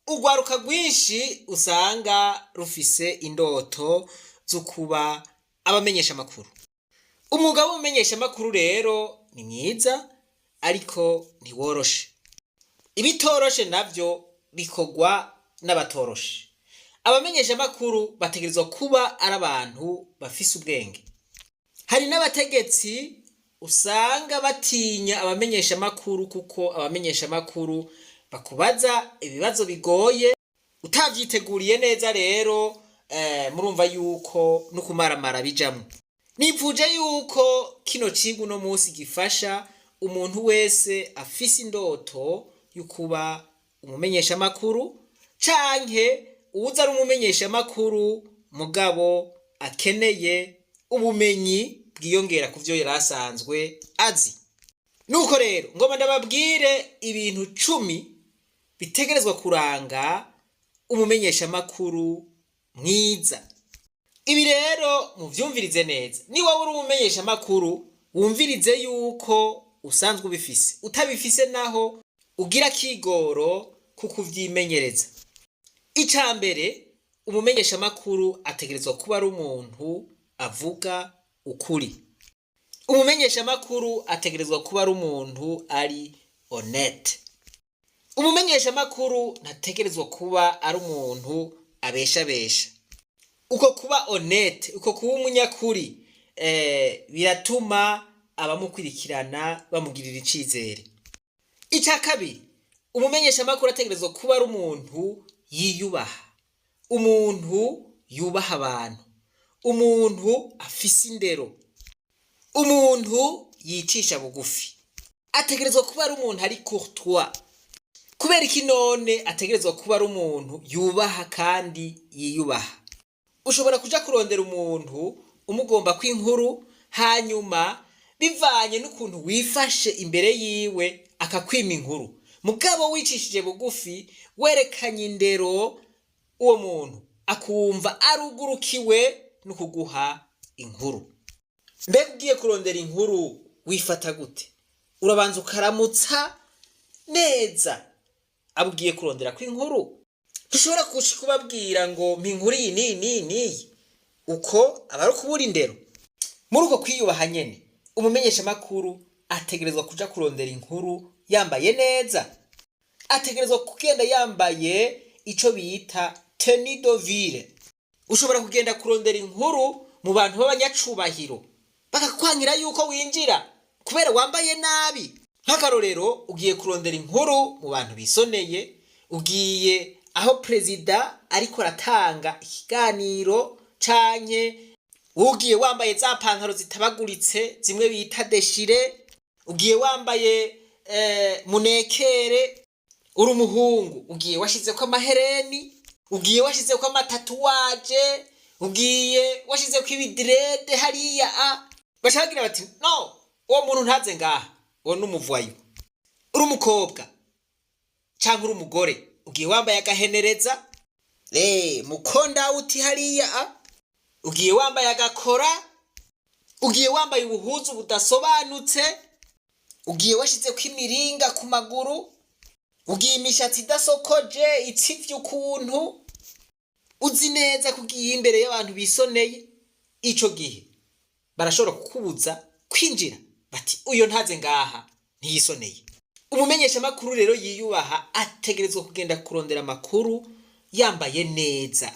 urwaruka rwinshi usanga rufise indoto zo kuba abamenyeshamakuru. Umwuga w'umumenyeshamakuru rero ni mwiza ariko ntiworoshe. Ibitoroshe navyo bikorwa n'abatoroshe. Abamenyeshamakuru bategerezwa kuba ari abantu bafise ubwenge. Hari n'abategetsi usanga batinya abamenyeshamakuru kuko abamenyeshamakuru bakubaza ibibazo bigoye utavyiteguriye neza, rero murumva yuko no kumaramara bijamwo. Nipfuje yuko kino cigwa uno munsi gifasha umuntu wese afise indoto yukuba umumenyeshamakuru canke uza ari umumenyeshamakuru mugabo akeneye ubumenyi bwiyongera kuvyo yarasanzwe azi. Nuko rero ngoma ndababwire ibintu 10 bitegerezwa kuranga umumenyeshamakuru mwiza. Ibi rero muvyumvirize neza. Ni wowe uri umumenyeshamakuru wumvirize yuko usanzwe ubifise. Utabifise naho ugira kigoro kukuvyimenyereza. Icambere, umumenyeshamakuru ategerezwa kuba ari umuntu avuga ukuri. Umumenyeshamakuru ategerezwa kuba ari umuntu ari honnête. Umumenyeshamakuru ntategerezwa kuba ari umuntu abeshabesha. Uko kuba honnête, uko kuba umunyakuri biratuma abamukurikirana bamugirira icizere. Ica kabiri, umumenyeshamakuru ategerezwa kuba ari umuntu yiyubaha. Umuntu yubaha abantu. Umuntu afise indero. Umuntu yicisha bugufi. Ategerezwa kuba ari umuntu ari courtois. Kubera iki none ategerezwa kuba ari umuntu yubaha kandi yiyubaha. Ushobora kuja kurondera umuntu umugomba kw'inkuru, hanyuma bivanye n'ukuntu wifashe imbere yiwe akakwima inkuru. Mugabo wicishije bugufi, werekanye indero, uwo muntu akumva arugurukiwe no kuguha inkuru. Mbega ugiye kurondera inkuru wifata gute? Urabanza ukaramutsa neza abo ugiye kurondera kw'inkuru. Dushobora kubabwira ngo mpinkuru iyi niyi uko abari kubura indero. Muri uko kwiyubaha nyene, umumenyeshamakuru ategerezwa kuja kurondera inkuru yambaye neza. Ategerezwa kugenda yambaye ico bita tenue de ville. Ushobora kugenda kurondera inkuru mu bantu b'abanyacubahiro bakakwangira yuko winjira kubera wambaye nabi. Nk'akarorero, ugiye kurondera inkuru mu bantu bisoneye, ugiye aho perezida ariko aratanga ikiganiro, canke ugiye wambaye za pantaro zitabaguritse zimwe bita deshire, ugiye wambaye munekere, uri umuhungu ugiye washizeko amahereni, ugiye washizeko amatatuwaje, ugiye washizeko ibidrede hariya bashagira bati no, uwo muntu ntaze ngaha, uwo n'umuvwayo. Uri umukobwa canke uri umugore ugiye wambaye agahenereza, mukonda uti hariya, ugiye wambaye agakora, ugiye wambaye ubuhuzu budasobanutse, ugiye washizeko imiringa ku maguru, ugiye imishatsi idasokoje itsivye ukuntu, uzi neza kugiye imbere y'abantu bisoneye. Ico gihe barashobora kukubuza kwinjira, bati uyo ntaze ngaha ntiyisoneye. Umumenyeshamakuru rero yiyubaha ategerezwa kugenda kurondera amakuru yambaye neza.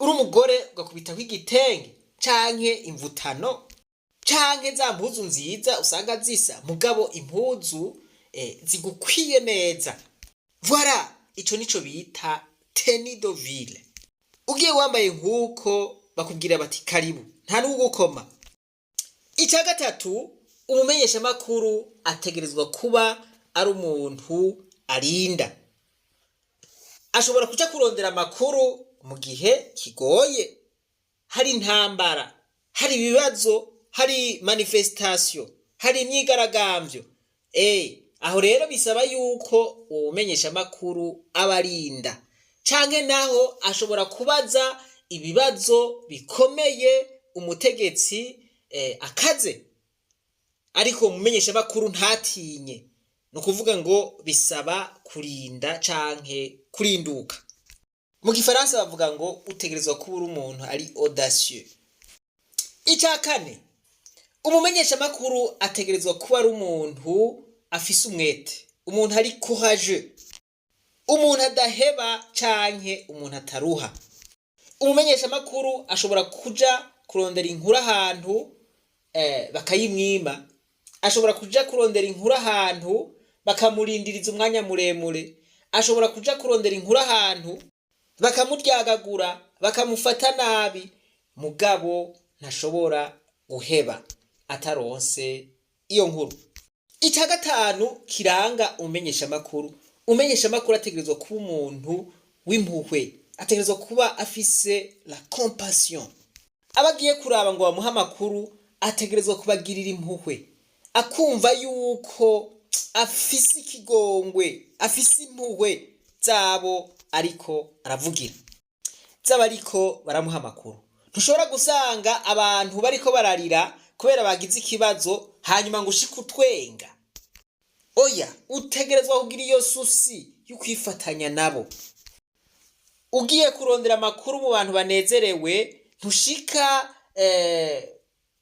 Uri umugore ugakubitaho igitenge canke imvutano canke za mpuzu nziza usanga zisa, mugabo impuzu zigukwiye neza. Voilà, ico nico bita tenue de ville. Ugiye wambaye nkuko bakubwira bati karibu, nta n'ugukoma. Ica gatatu, umumenyeshamakuru ategerezwa kuba ari umuntu arinda. Ashobora kuja kurondera amakuru mu gihe kigoye, hari intambara, hari ibibazo, hari manifestation, hari imyigaragambyo. Aho rero bisaba yuko umumenyeshamakuru abarinda. Canke naho ashobora kubaza ibibazo bikomeye umutegetsi akaze, ariko umumenyeshamakuru ntatinye. No kuvuga ngo bisaba kurinda canke kurinduka. mu gifaransa bavuga ngo utegerezwa kuba uri umuntu ari audacieux. Icya kane, umumenyeshamakuru ategerezwa kuba ari umuntu afise umwete, umuntu ari courageux, umuntu adaheba canke umuntu ataruha. Umumenyeshamakuru ashobora kuja kurondera inkuru ahantu bakayimwima, ashobora kuja kurondera inkuru ahantu bakamurindiriza umwanya muremure, ashobora kuja kurondera inkuru ahantu bakamuryagagura, bakamufata nabi, mugabo ntashobora guheba ataronse iyo nkuru. Icya gatanu kiranga umumenyeshamakuru, umumenyeshamakuru ategerezwa kuba umuntu w'impuhwe, ategerezwa kuba afise la compassion. Abagiye kuraba ngo bamuhe amakuru ategerezwa kubagirira impuhwe, akumva yuko afise ikigongwe, afise impuhwe zabo ariko aravugira, zaba ariko baramuha amakuru. Ntushobora gusanga abantu bariko bararira kubera bagize ikibazo hanyuma ngo ushike utwenga. Oya, utegerezwa kugira iyo susi y'ukwifatanya nabo. Ugiye kurondera amakuru mu bantu banezerewe, ntushika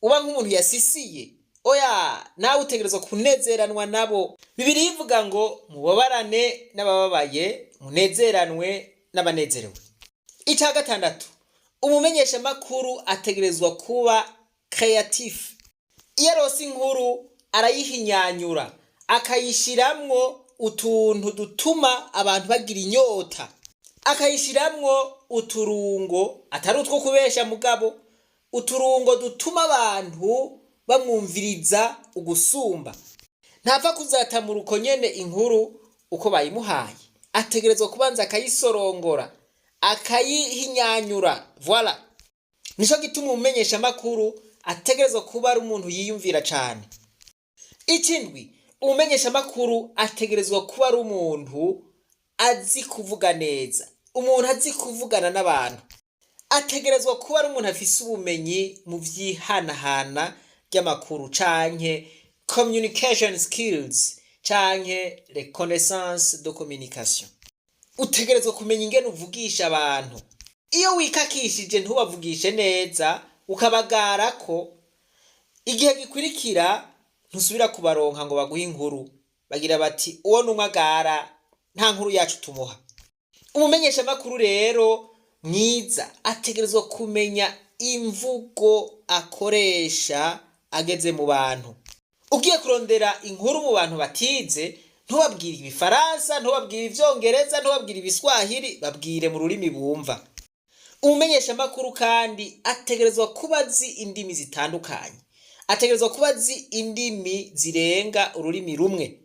uba nk'umuntu yasisiye. Oya, nawe utegerezwa kunezeranwa nabo. Bibiliya ivuga ngo mubabarane n'abababaye, munezeranwe n'abanezerewe. Icya gatandatu, umumenyeshamakuru ategerezwa kuba creatif. Iyo aronse inkuru arayihinyanyura, akayishiramwo utuntu dutuma abantu bagira inyota, akayishiramwo uturungo atari utwo kubesha mugabo, uturungo dutuma abantu bamwumviriza ugusumba. Ntapfa kuzatamura uko nyene inkuru uko bayimuhaye, ategerezwa kubanza akayisorongora, akayihinyanyura. Voilà, nico gituma umumenyeshamakuru ategerezwa kuba ari umuntu yiyumvira cane. Ikindwi, umumenyeshamakuru ategerezwa kuba ari umuntu azi kuvuga neza, umuntu azi kuvugana n'abantu. Ategerezwa kuba ari umuntu afise ubumenyi mu vyihanahana ry'amakuru canke communication skills canke les connaissances de communication. Utegerezwa kumenya ingene uvugisha abantu. Iyo wikakishije ntubavugishe neza ukabagarako, igihe gikurikira ntusubira kubaronka ngo baguhe inkuru, bagira bati uwo numwagara nta nkuru yacu tumuha. Umumenyeshamakuru rero mwiza ategerezwa kumenya imvugo akoresha ageze mu bantu. Ugiye kurondera inkuru mu bantu batize, ntubabwire ibifaransa, ntubabwire ivyongereza, ntubabwire ibiswahili, babwire mu rurimi bumva. Umumenyeshamakuru kandi ategerezwa kuba azi indimi zitandukanye, ategerezwa kuba azi indimi zirenga ururimi rumwe.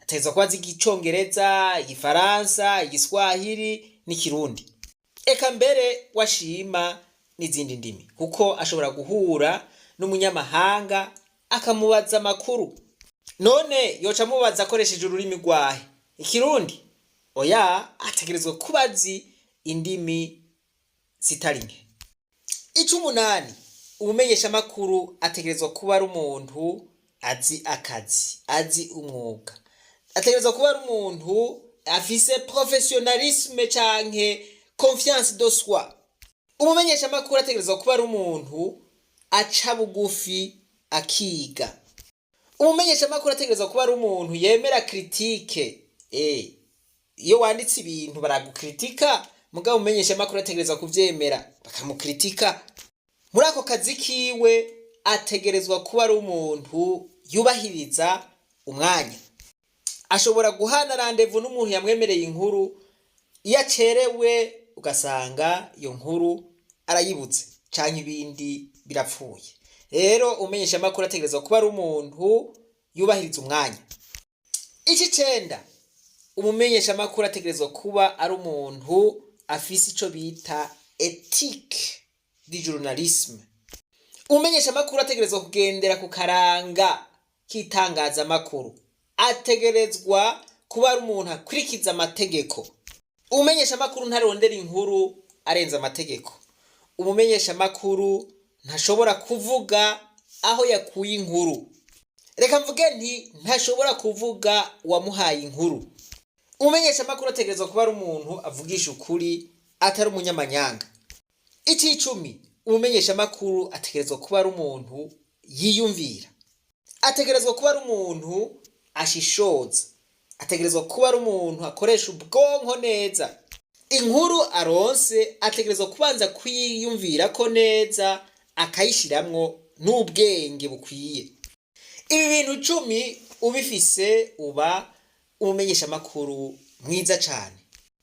Ategerezwa kuba azi igicongereza, igifaransa, igiswahili n'ikirundi, eka mbere washima n'izindi ndimi, kuko ashobora guhura n'umunyamahanga akamubaza amakuru. None yoca amubaza akoresheje ururimi rwahe? Ikirundi? Oya, ategerezwa kuba azi indimi zitari nke. Icumunani, umumenyeshamakuru ategerezwa kuba ari umuntu azi akazi, azi umwuga. Ategerezwa kuba ari umuntu afise professionnalisme canke confiance de soi. Umumenyeshamakuru ategerezwa kuba ari umuntu aca bugufi akiga. Umumenyeshamakuru ategerezwa kuba ari umuntu yemera critique. Iyo wanditse ibintu baragukritika, mugabo umumenyeshamakuru ategerezwa kuvyemera bakamukritika. Muri ako kazi kiwe ategerezwa kuba ari umuntu yubahiriza umwanya. Ashobora guhana rendezvous n'umuntu yamwemereye inkuru, iyo acerewe ugasanga iyo nkuru arayibuze canke ibindi birapfuye. Rero umumenyeshamakuru ategerezwa kuba ari umuntu yubahiriza umwanya. Icicenda, umumenyeshamakuru ategerezwa kuba ari umuntu afise ico bita ethique du journalisme. Umumenyeshamakuru ategerezwa kugendera ku karanga k'itangaza makuru. Ategerezwa kuba ari umuntu akurikiza amategeko. Umumenyeshamakuru ntarondera inkuru arenza amategeko. Umumenyeshamakuru ntashobora kuvuga aho yakuye inkuru. Reka mvuge nti ntashobora kuvuga wamuhaye inkuru. umumenyeshamakuru ategerezwa kuba ari umuntu avugisha ukuri atari umunyamanyanga. Icumi, umumenyeshamakuru ategerezwa kuba ari umuntu yiyumvira, ategerezwa kuba ari umuntu ashishoza, ategerezwa kuba ari umuntu akoresha ubwonko neza. Inkuru aronse ategerezwa kubanza kwiyumvira ko neza akayishiramwo n'ubwenge bukwiye. Ibi bintu 10 ubifise uba umumenyeshamakuru mwiza cyane.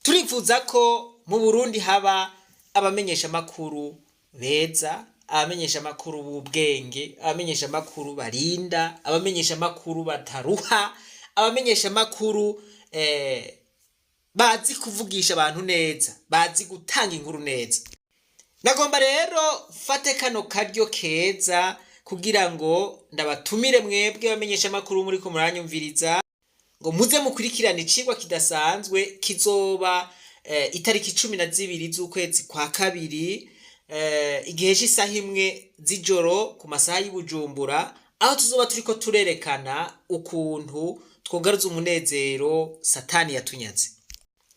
Turifuza ko mu Burundi haba abamenyeshamakuru beza, abamenyeshamakuru b'ubwenge, abamenyeshamakuru barinda, abamenyeshamakuru bataruha, abamenyeshamakuru bazi kuvugisha abantu neza, bazi gutanga inkuru neza. Nagomba rero fate kano karyo keza kugira ngo ndabatumire mwebwe abamenyeshamakuru muri ko muranyumviriza ngo muze mukurikirana icigwa kidasanzwe kizoba itariki 12 z'ukwezi kwa kabiri igihe cy'isaha 1 z'ijoro ku masaha y'Ibujumbura, aho tuzoba turiko turerekana ukuntu twogaruza umunezero Satani yatunyaze.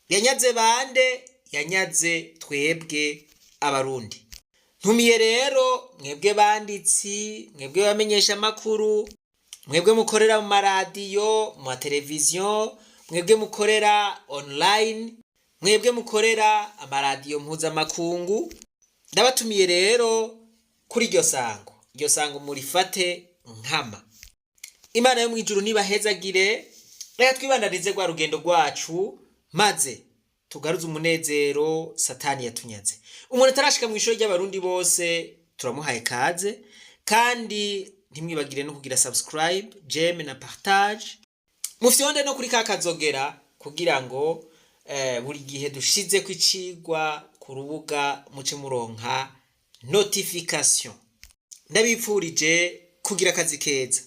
Yanyaze bande? Yanyaze twebwe abarundi. Ntumiye rero mwebwe banditsi, mwebwe bamenyeshamakuru, mwebwe mukorera mu maradiyo, mu televiziyo, mwebwe mukorera online, mwebwe mukorera amaradiyo mpuzamakungu, ndabatumiye rero kuri iryo sango murifate nkama. Imana yo mwijuru nibahezagire, reka twibandanize rwa rugendo rwacu maze tugaruze umunezero Satani yatunyaze. Umuntu atarashika mu ishuri ry'abarundi bose turamuhaye kaze, kandi ntimwibagire no kugira subscribe, j'aime na partage. Mufyonde no kuri kakazogera kugira ngo buri gihe dushize kwicigwa ku rubuga muce muronka notification. Ndabipfurije kugira akazi keza.